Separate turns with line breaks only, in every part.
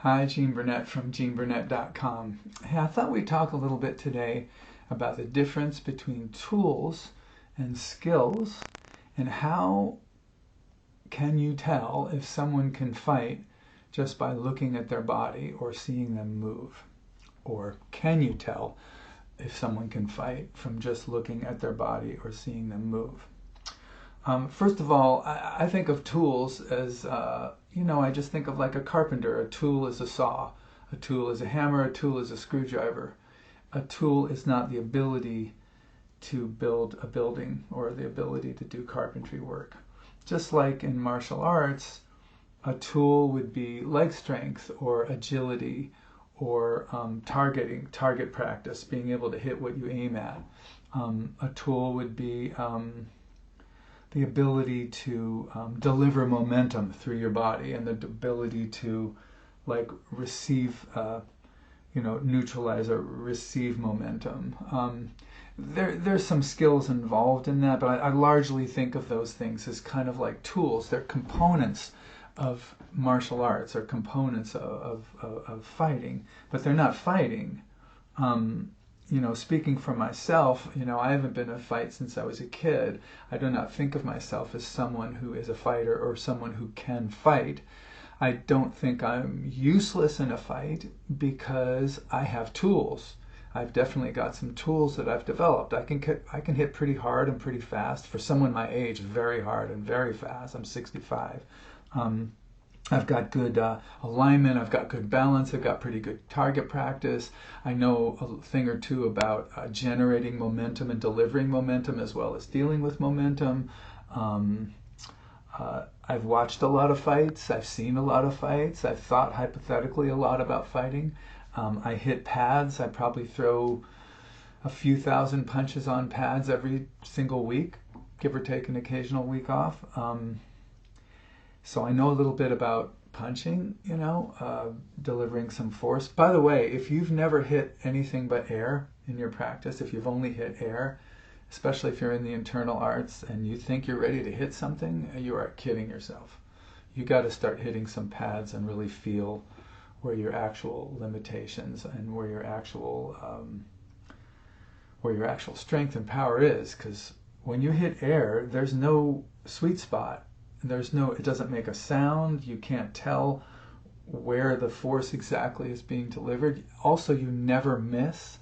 Hi, Gene Burnett from geneburnett.com. Hey, I thought we'd talk a little bit today about the difference between tools and skills, and how can you tell if someone can fight just by looking at their body or seeing them move? Or can you tell if someone can fight from just looking at their body or seeing them move? First of all, I think of tools as, I just think of like a carpenter. A tool is a saw, a tool is a hammer, a tool is a screwdriver. A tool is not the ability to build a building or the ability to do carpentry work. Just like in martial arts, a tool would be leg strength or agility or target practice, being able to hit what you aim at. A tool would be the ability to deliver momentum through your body, and the ability to receive, neutralize or receive momentum. There's some skills involved in that, but I largely think of those things as kind of like tools. They're components of martial arts or components of fighting, but they're not fighting. Speaking for myself, I haven't been in a fight since I was a kid. I do not think of myself as someone who is a fighter or someone who can fight. I don't think I'm useless in a fight because I have tools. I've definitely got some tools that I've developed. I can hit pretty hard and pretty fast. For someone my age, very hard and very fast. I'm 65. I've got good alignment, I've got good balance, I've got pretty good target practice. I know a thing or two about generating momentum and delivering momentum as well as dealing with momentum. I've watched a lot of fights, I've seen a lot of fights, I've thought hypothetically a lot about fighting. I hit pads, I probably throw a few thousand punches on pads every single week, give or take an occasional week off. So I know a little bit about punching, delivering some force. By the way, if you've never hit anything but air in your practice, if you've only hit air, especially if you're in the internal arts and you think you're ready to hit something, you are kidding yourself. You got to start hitting some pads and really feel where your actual limitations and where your actual strength and power is. Because when you hit air, there's no sweet spot. It doesn't make a sound. You can't tell where the force exactly is being delivered. Also, you never miss.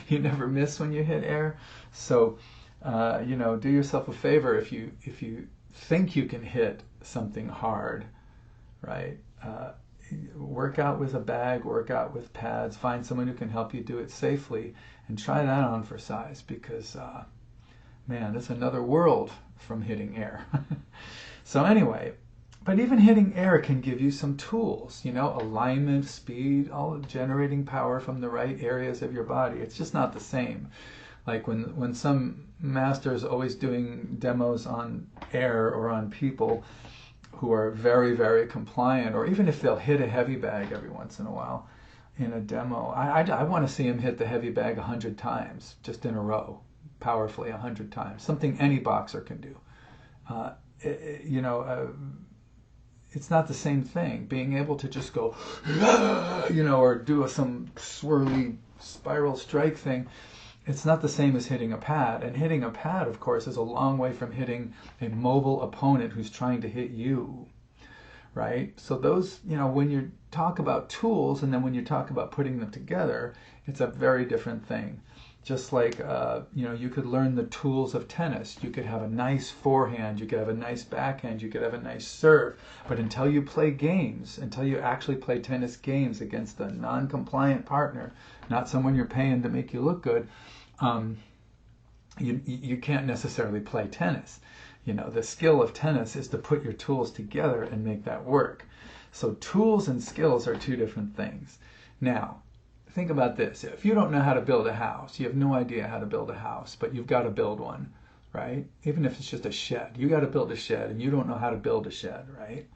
You never miss when you hit air. So, do yourself a favor if you think you can hit something hard, right? Work out with a bag, work out with pads, find someone who can help you do it safely, and try that on for size, because man, it's another world from hitting air. So anyway, but even hitting air can give you some tools, alignment, speed, all generating power from the right areas of your body. It's just not the same. Like when some master is always doing demos on air or on people who are very, very compliant, or even if they'll hit a heavy bag every once in a while in a demo, I want to see him hit the heavy bag 100 times just in a row, powerfully 100 times, something any boxer can do. It's not the same thing. Being able to just go, or do some swirly spiral strike thing, it's not the same as hitting a pad. And hitting a pad, of course, is a long way from hitting a mobile opponent who's trying to hit you, right? So those, when you talk about tools and then when you talk about putting them together, it's a very different thing. Just like, you could learn the tools of tennis. You could have a nice forehand, you could have a nice backhand, you could have a nice serve. But until you play games, until you actually play tennis games against a non-compliant partner, not someone you're paying to make you look good, you can't necessarily play tennis. The skill of tennis is to put your tools together and make that work. So tools and skills are two different things. Now, think about this. If you don't know how to build a house, you have no idea how to build a house, but you've got to build one, right? Even if it's just a shed, you got to build a shed and you don't know how to build a shed, right?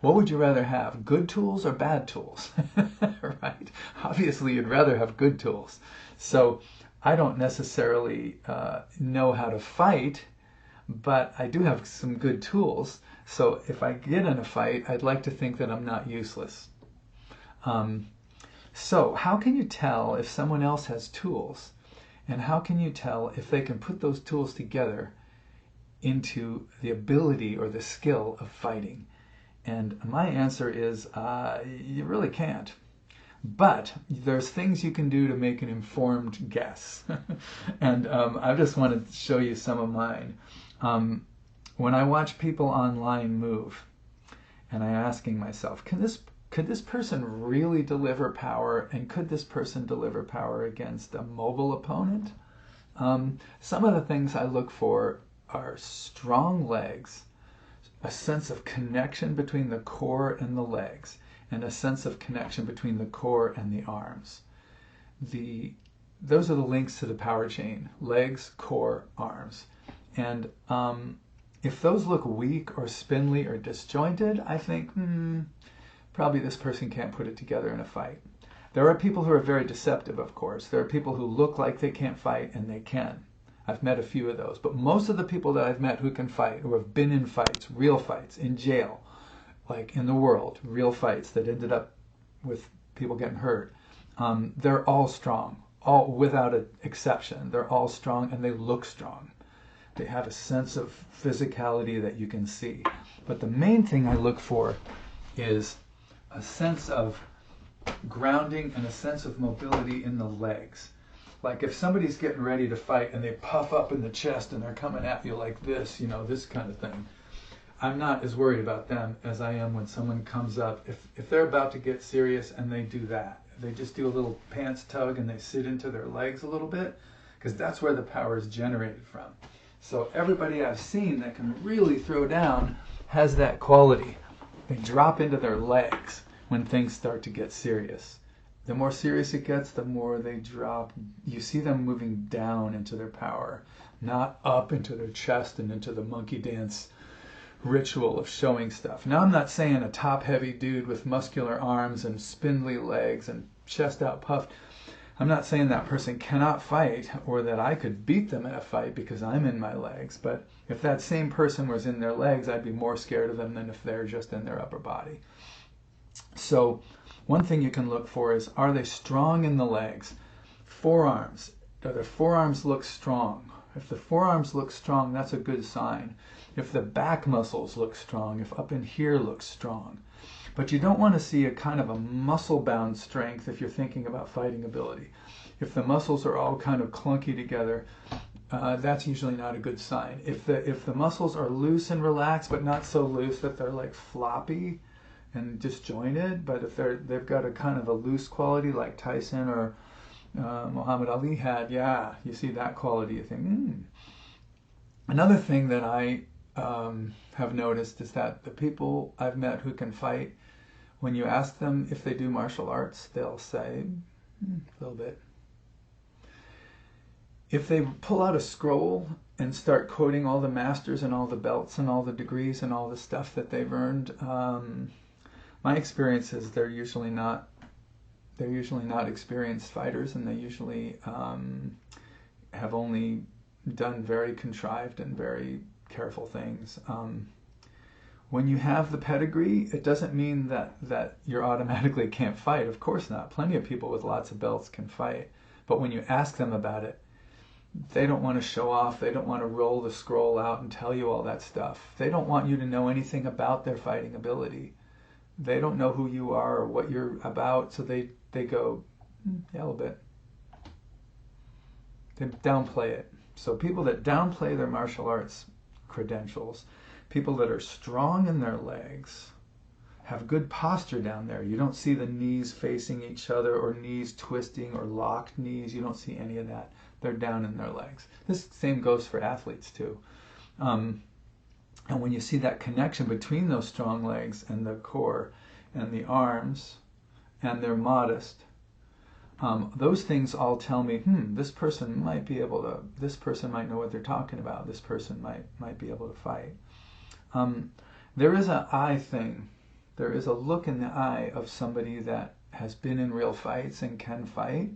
What would you rather have, good tools or bad tools, right? Obviously, you'd rather have good tools. So I don't necessarily know how to fight, but I do have some good tools. So if I get in a fight, I'd like to think that I'm not useless. So how can you tell if someone else has tools? And how can you tell if they can put those tools together into the ability or the skill of fighting? And my answer is you really can't. But there's things you can do to make an informed guess. And I just want to show you some of mine. When I watch people online move, and I'm asking myself, could this person really deliver power, and could this person deliver power against a mobile opponent? Some of the things I look for are strong legs, a sense of connection between the core and the legs, and a sense of connection between the core and the arms. Those are the links to the power chain: legs, core, arms. And if those look weak or spindly or disjointed, I think, probably this person can't put it together in a fight. There are people who are very deceptive, of course. There are people who look like they can't fight, and they can. I've met a few of those. But most of the people that I've met who can fight, who have been in fights, real fights, in jail, like in the world, real fights that ended up with people getting hurt, they're all strong, all without an exception. They're all strong, and they look strong. They have a sense of physicality that you can see. But the main thing I look for is a sense of grounding and a sense of mobility in the legs. Like if somebody's getting ready to fight and they puff up in the chest and they're coming at you like this, this kind of thing, I'm not as worried about them as I am when someone comes up. If they're about to get serious and they do that, they just do a little pants tug and they sit into their legs a little bit, because that's where the power is generated from. So everybody I've seen that can really throw down has that quality. They drop into their legs when things start to get serious. The more serious it gets, the more they drop. You see them moving down into their power, not up into their chest and into the monkey dance ritual of showing stuff. Now, I'm not saying a top-heavy dude with muscular arms and spindly legs and chest out puffed. I'm not saying that person cannot fight or that I could beat them in a fight because I'm in my legs. But if that same person was in their legs, I'd be more scared of them than if they're just in their upper body. So one thing you can look for is, are they strong in the legs? Forearms. Do their forearms look strong? If the forearms look strong, that's a good sign. If the back muscles look strong, if up in here looks strong. But you don't want to see a kind of a muscle-bound strength if you're thinking about fighting ability. If the muscles are all kind of clunky together, that's usually not a good sign. If the muscles are loose and relaxed, but not so loose that they're like floppy and disjointed, but if they've got a kind of a loose quality like Tyson or Muhammad Ali had, yeah, you see that quality, you think, Another thing that I have noticed is that the people I've met who can fight, when you ask them if they do martial arts, they'll say, a little bit. If they pull out a scroll and start quoting all the masters and all the belts and all the degrees and all the stuff that they've earned, my experience is they're usually not experienced fighters, and they usually have only done very contrived and very careful things. When you have the pedigree, it doesn't mean that you automatically can't fight. Of course not. Plenty of people with lots of belts can fight. But when you ask them about it, they don't want to show off. They don't want to roll the scroll out and tell you all that stuff. They don't want you to know anything about their fighting ability. They don't know who you are or what you're about, so they go, yeah, a little bit. They downplay it. So people that downplay their martial arts credentials, people that are strong in their legs, have good posture down there. You don't see the knees facing each other or knees twisting or locked knees. You don't see any of that. They're down in their legs. This same goes for athletes too. And when you see that connection between those strong legs and the core and the arms, and they're modest, those things all tell me, this person might be able to, this person might know what they're talking about, this person might be able to fight. There is an eye thing. There is a look in the eye of somebody that has been in real fights and can fight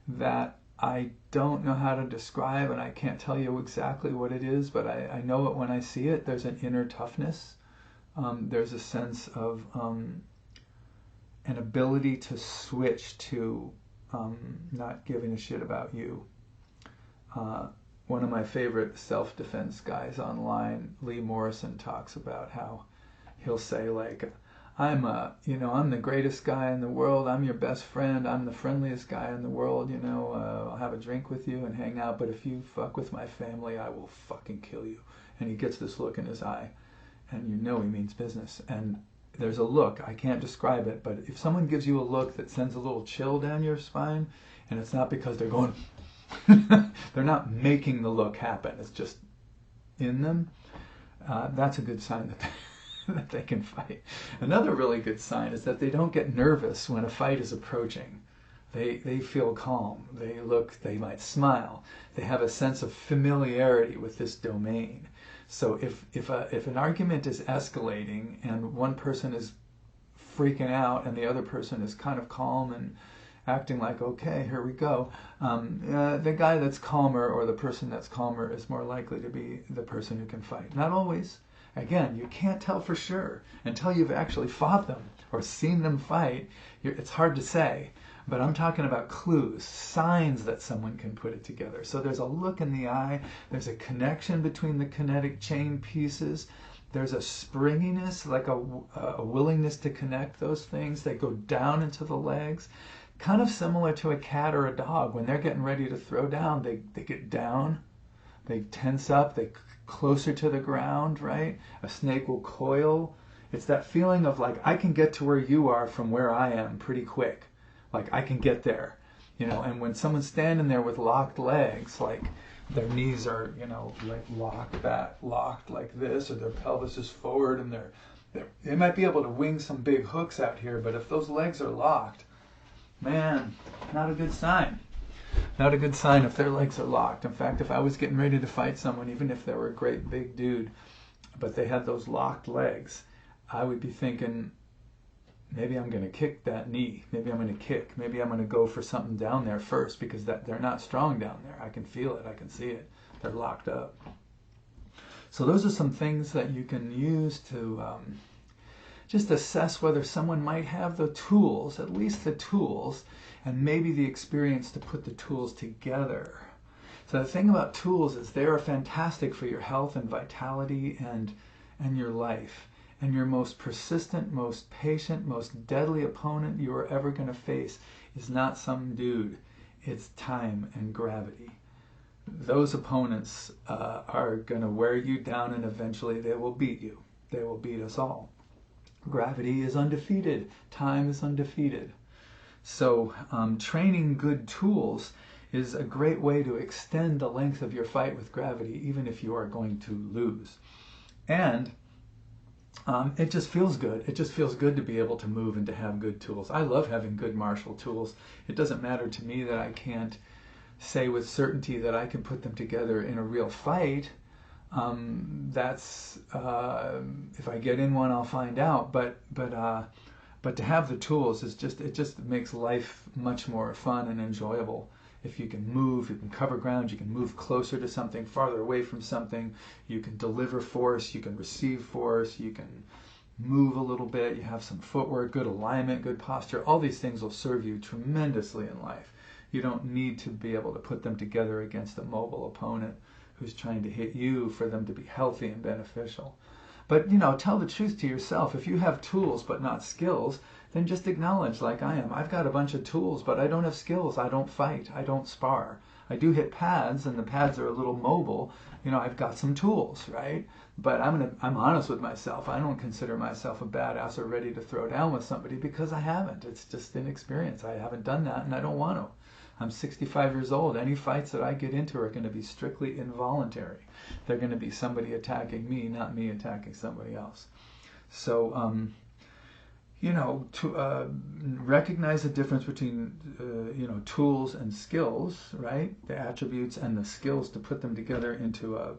that I don't know how to describe, and I can't tell you exactly what it is, but I know it when I see it. There's an inner toughness. There's a sense of an ability to switch to not giving a shit about you. One of my favorite self-defense guys online, Lee Morrison, talks about how he'll say, like, I'm the greatest guy in the world. I'm your best friend. I'm the friendliest guy in the world. I'll have a drink with you and hang out. But if you fuck with my family, I will fucking kill you. And he gets this look in his eye, and he means business. And there's a look, I can't describe it, but if someone gives you a look that sends a little chill down your spine, and it's not because they're going, they're not making the look happen, it's just in them, that's a good sign that they can fight. Another really good sign is that they don't get nervous when a fight is approaching. They feel calm, they might smile, they have a sense of familiarity with this domain. So if an argument is escalating and one person is freaking out and the other person is kind of calm and acting like, okay, here we go, the guy that's calmer or the person that's calmer is more likely to be the person who can fight. Not always. Again, you can't tell for sure until you've actually fought them or seen them fight. It's hard to say. But I'm talking about clues, signs that someone can put it together. So there's a look in the eye, there's a connection between the kinetic chain pieces, there's a springiness, like a willingness to connect those things. They go down into the legs, kind of similar to a cat or a dog. When they're getting ready to throw down, they get down, they tense up, they closer to the ground, right? A snake will coil. It's that feeling of like, I can get to where you are from where I am pretty quick. Like, I can get there, and when someone's standing there with locked legs, like their knees are, like locked like this, or their pelvis is forward, and they might be able to wing some big hooks out here, but if those legs are locked, man, not a good sign. Not a good sign if their legs are locked. In fact, if I was getting ready to fight someone, even if they were a great big dude, but they had those locked legs, I would be thinking, maybe I'm going to kick that knee. Maybe I'm going to kick. Maybe I'm going to go for something down there first, because they're not strong down there. I can feel it. I can see it. They're locked up. So those are some things that you can use to just assess whether someone might have the tools, at least the tools, and maybe the experience to put the tools together. So the thing about tools is they are fantastic for your health and vitality and your life. And your most persistent, most patient, most deadly opponent you are ever going to face is not some dude. It's time and gravity. Those opponents are going to wear you down, and eventually they will beat you. They will beat us all. Gravity is undefeated. Time is undefeated. So training good tools is a great way to extend the length of your fight with gravity, even if you are going to lose. And it just feels good. It just feels good to be able to move and to have good tools. I love having good martial tools. It doesn't matter to me that I can't say with certainty that I can put them together in a real fight. That's if I get in one, I'll find out. But to have the tools is it just makes life much more fun and enjoyable. If you can move, you can cover ground, you can move closer to something, farther away from something, you can deliver force, you can receive force, you can move a little bit, you have some footwork, good alignment, good posture. All these things will serve you tremendously in life. You don't need to be able to put them together against a mobile opponent who's trying to hit you for them to be healthy and beneficial. But, tell the truth to yourself. If you have tools but not skills, then just acknowledge, like I am. I've got a bunch of tools, but I don't have skills. I don't fight. I don't spar. I do hit pads, and the pads are a little mobile. I've got some tools, right? But I'm honest with myself. I don't consider myself a badass or ready to throw down with somebody because I haven't. It's just inexperience. I haven't done that, and I don't want to. I'm 65 years old. Any fights that I get into are going to be strictly involuntary. They're going to be somebody attacking me, not me attacking somebody else. So, to recognize the difference between, tools and skills, right? The attributes and the skills to put them together into a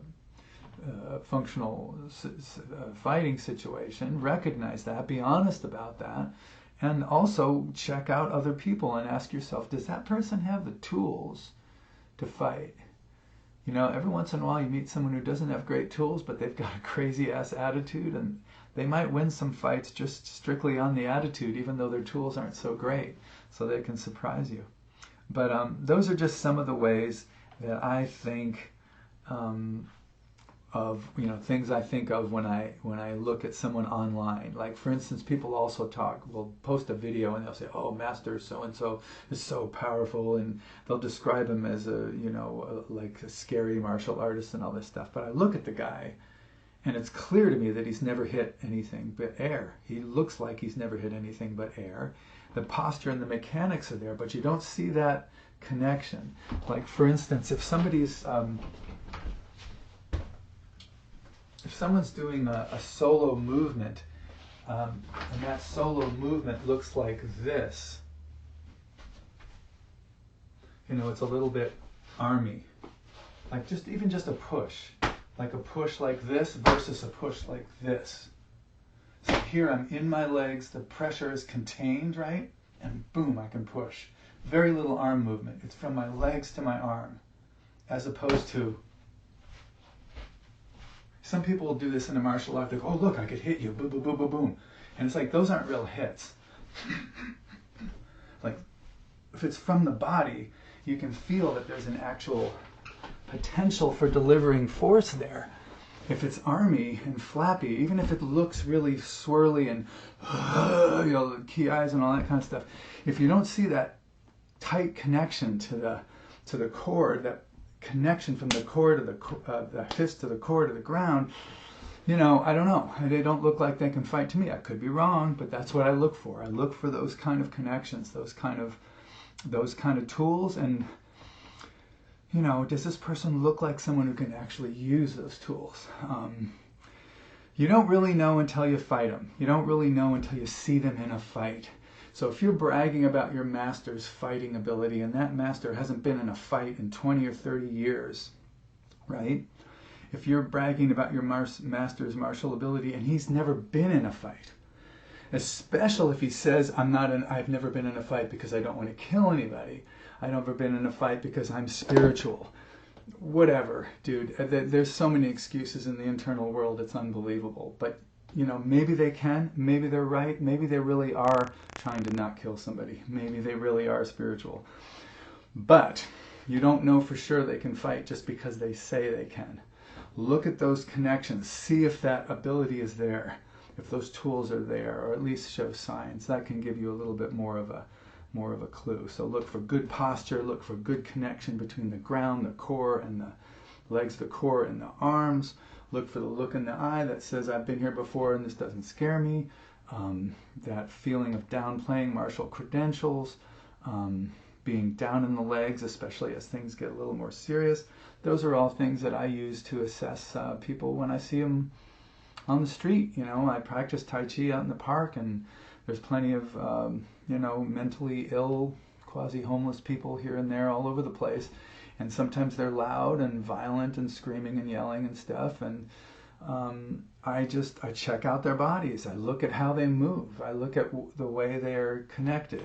functional fighting situation. Recognize that. Be honest about that. And also check out other people and ask yourself, does that person have the tools to fight? Every once in a while you meet someone who doesn't have great tools, but they've got a crazy ass attitude, and they might win some fights just strictly on the attitude, even though their tools aren't so great, so they can surprise you. But those are just some of the ways that I think of, things I think of when I look at someone online. Like, for instance, people also will post a video and they'll say, oh, Master so-and-so is so powerful, and they'll describe him as like a scary martial artist and all this stuff. But I look at the guy, and it's clear to me that he's never hit anything but air. He looks like he's never hit anything but air. The posture and the mechanics are there, but you don't see that connection. Like, for instance, if someone's doing a solo movement, and that solo movement looks like this, it's a little bit army. Like even just a push. Like a push like this versus a push like this. So here I'm in my legs, the pressure is contained, right? And boom, I can push. Very little arm movement. It's from my legs to my arm. As opposed to, some people will do this in a martial art. They go, oh look, I could hit you, boom, boom, boom, boom, boom. And it's like, those aren't real hits. Like, if it's from the body, you can feel that there's an actual potential for delivering force there. If it's army and flappy, even if it looks really swirly and key eyes and all that kind of stuff, if you don't see that tight connection to the core, that connection from the core to the fist to the core to the ground, I don't know. They don't look like they can fight to me. I could be wrong, but that's what I look for. I look for those kind of connections, those kind of tools, and does this person look like someone who can actually use those tools? You don't really know until you fight them. You don't really know until you see them in a fight. So if you're bragging about your master's fighting ability and that master hasn't been in a fight in 20 or 30 years, right? If you're bragging about your master's martial ability and he's never been in a fight, especially if he says, I've never been in a fight because I don't want to kill anybody. I've never been in a fight because I'm spiritual. Whatever, dude. There's so many excuses in the internal world, it's unbelievable. But, maybe they can, maybe they're right, maybe they really are trying to not kill somebody. Maybe they really are spiritual. But you don't know for sure they can fight just because they say they can. Look at those connections. See if that ability is there, if those tools are there, or at least show signs. That can give you a little bit more of a clue. So look for good posture, look for good connection between the ground, the core, and the legs, the core, and the arms. Look for the look in the eye that says, I've been here before and this doesn't scare me. That feeling of downplaying martial credentials, being down in the legs, especially as things get a little more serious. Those are all things that I use to assess people when I see them on the street. I practice Tai Chi out in the park, and there's plenty of mentally ill, quasi-homeless people here and there all over the place. And sometimes they're loud and violent and screaming and yelling and stuff. And I check out their bodies. I look at how they move. I look at the way they're connected,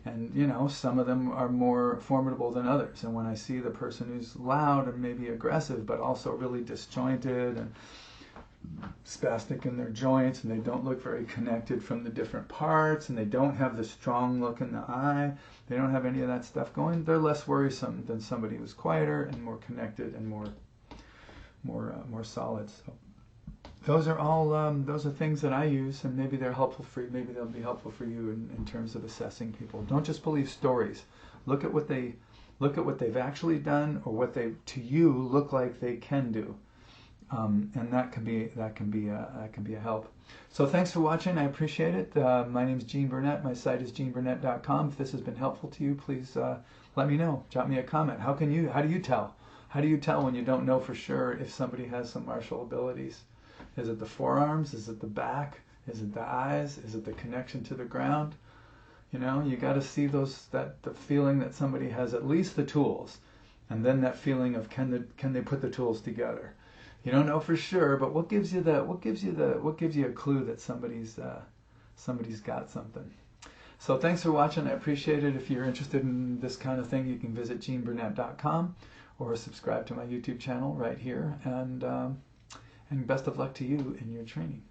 And, some of them are more formidable than others. And when I see the person who's loud and maybe aggressive, but also really disjointed and spastic in their joints, and they don't look very connected from the different parts, and they don't have the strong look in the eye, they don't have any of that stuff going, they're less worrisome than somebody who's quieter and more connected and more solid. So those are all those are things that I use, and maybe they're helpful for you. Maybe they'll be helpful for you in terms of assessing people. Don't just believe stories. Look at what they've actually done, or what they to you look like they can do. And that can be a help. So thanks for watching. I appreciate it. My name is Gene Burnett. My site is geneburnett.com. If this has been helpful to you, please let me know. Drop me a comment. How do you tell? How do you tell when you don't know for sure if somebody has some martial abilities? Is it the forearms? Is it the back? Is it the eyes? Is it the connection to the ground? You got to see the feeling that somebody has at least the tools, and then that feeling of can they put the tools together. You don't know for sure, but what gives you a clue that somebody's got something. So thanks for watching. I appreciate it. If you're interested in this kind of thing, you can visit geneburnett.com or subscribe to my YouTube channel right here. And best of luck to you in your training.